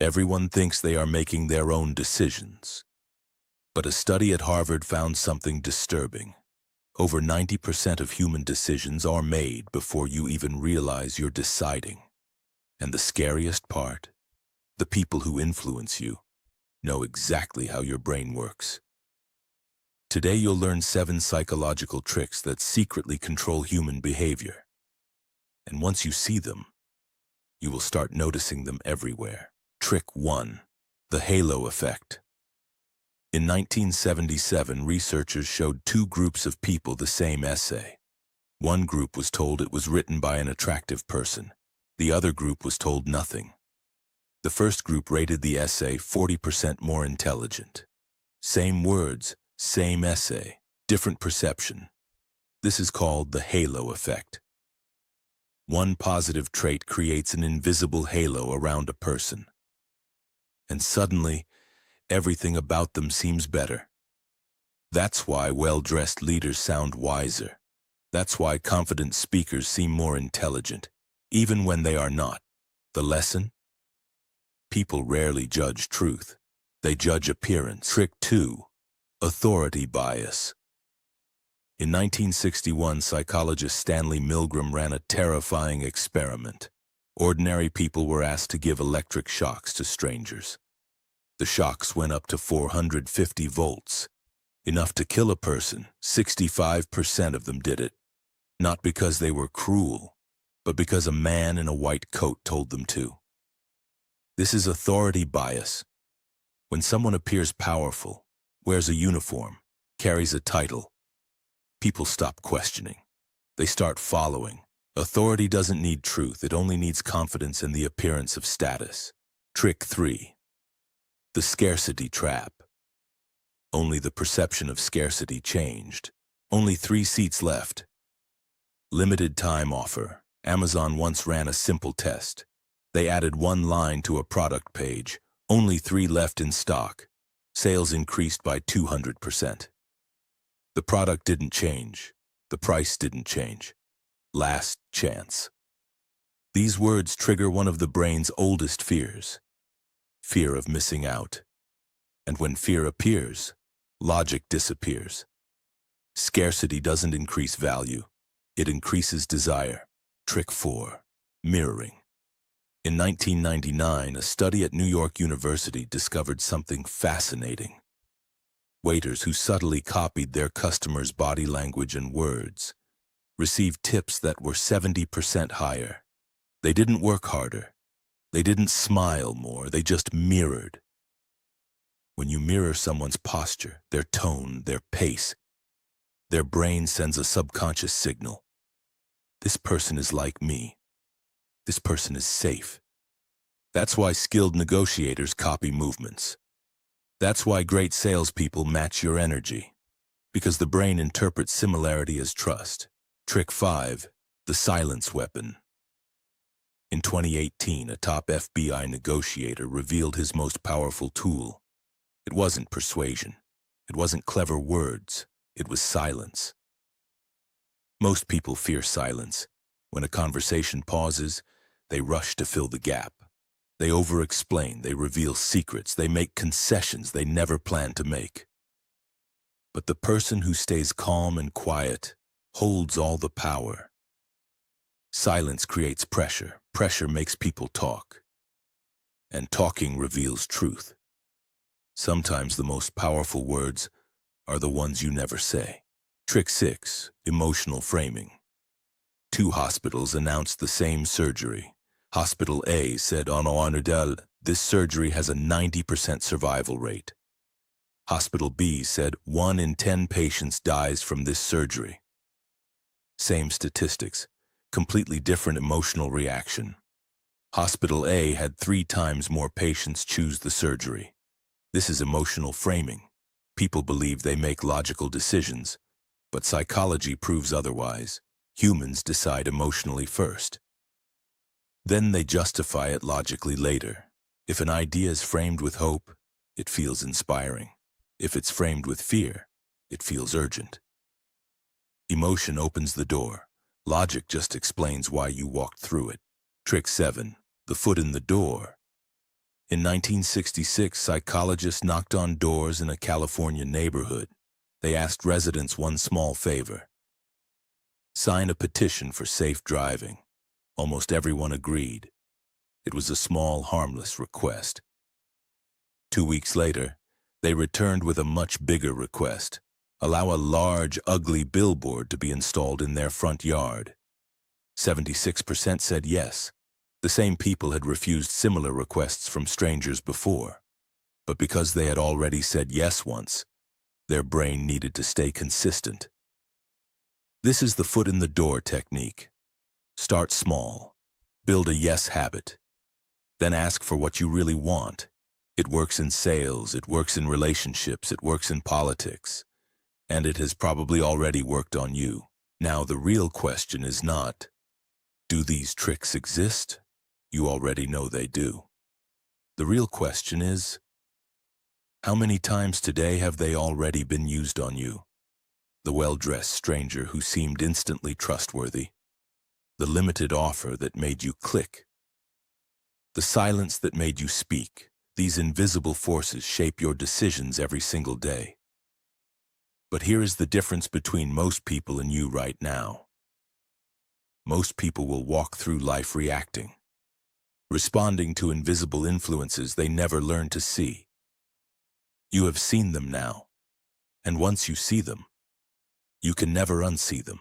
Everyone thinks they are making their own decisions. But a study at Harvard found something disturbing. Over 90% of human decisions are made before you even realize you're deciding. And the scariest part? The people who influence you know exactly how your brain works. Today you'll learn 7 psychological tricks that secretly control human behavior. And once you see them, you will start noticing them everywhere. Trick 1. The halo effect. In 1977, researchers showed 2 groups of people the same essay. One group was told it was written by an attractive person. The other group was told nothing. The first group rated the essay 40% more intelligent. Same words, same essay, different perception. This is called the halo effect. One positive trait creates an invisible halo around a person. And suddenly, everything about them seems better. That's why well-dressed leaders sound wiser. That's why confident speakers seem more intelligent, even when they are not. The lesson? People rarely judge truth. They judge appearance. Trick 2. Authority bias. In 1961, psychologist Stanley Milgram ran a terrifying experiment. Ordinary people were asked to give electric shocks to strangers. The shocks went up to 450 volts. Enough to kill a person. 65% of them did it. Not because they were cruel, but because a man in a white coat told them to. This is authority bias. When someone appears powerful, wears a uniform, carries a title, people stop questioning. They start following. Authority doesn't need truth, it only needs confidence in the appearance of status. Trick 3. The scarcity trap. Only the perception of scarcity changed. Only 3 seats left. Limited time offer. Amazon once ran a simple test. They added 1 line to a product page. Only 3 left in stock. Sales increased by 200%. The product didn't change. The price didn't change. Last chance. These words trigger one of the brain's oldest fears. Fear of missing out. And when fear appears, logic disappears. Scarcity doesn't increase value. It increases desire. Trick 4. Mirroring. In 1999, a study at New York University discovered something fascinating. Waiters who subtly copied their customers' body language and words received tips that were 70% higher. They didn't work harder. They didn't smile more. They just mirrored. When you mirror someone's posture, their tone, their pace, their brain sends a subconscious signal. This person is like me. This person is safe. That's why skilled negotiators copy movements. That's why great salespeople match your energy. Because the brain interprets similarity as trust. Trick 5. The silence weapon. In 2018, a top FBI negotiator revealed his most powerful tool. It wasn't persuasion. It wasn't clever words. It was silence. Most people fear silence. When a conversation pauses, they rush to fill the gap. They over-explain, they reveal secrets, they make concessions they never planned to make. But the person who stays calm and quiet holds all the power. Silence creates pressure. Pressure makes people talk. And talking reveals truth. Sometimes the most powerful words are the ones you never say. Trick 6. Emotional framing. 2 hospitals announced the same surgery. Hospital A said, "On Arnardel, this surgery has a 90% survival rate." Hospital B said, 1 in 10 patients dies from this surgery. Same statistics, completely different emotional reaction. Hospital A had 3 times more patients choose the surgery. This is emotional framing. People believe they make logical decisions, but psychology proves otherwise. Humans decide emotionally first. Then they justify it logically later. If an idea is framed with hope, it feels inspiring. If it's framed with fear, it feels urgent. Emotion opens the door. Logic just explains why you walked through it. Trick 7. The foot in the door. In 1966, psychologists knocked on doors in a California neighborhood. They asked residents one small favor: sign a petition for safe driving. Almost everyone agreed. It was a small, harmless request. 2 weeks later, they returned with a much bigger request: allow a large, ugly billboard to be installed in their front yard. 76% said yes. The same people had refused similar requests from strangers before. But because they had already said yes once, their brain needed to stay consistent. This is the foot-in-the-door technique. Start small. Build a yes habit. Then ask for what you really want. It works in sales, it works in relationships, it works in politics. And it has probably already worked on you. Now the real question is not, do these tricks exist? You already know they do. The real question is, how many times today have they already been used on you? The well-dressed stranger who seemed instantly trustworthy. The limited offer that made you click. The silence that made you speak. These invisible forces shape your decisions every single day. But here is the difference between most people and you right now. Most people will walk through life reacting, responding to invisible influences they never learned to see. You have seen them now, and once you see them, you can never unsee them.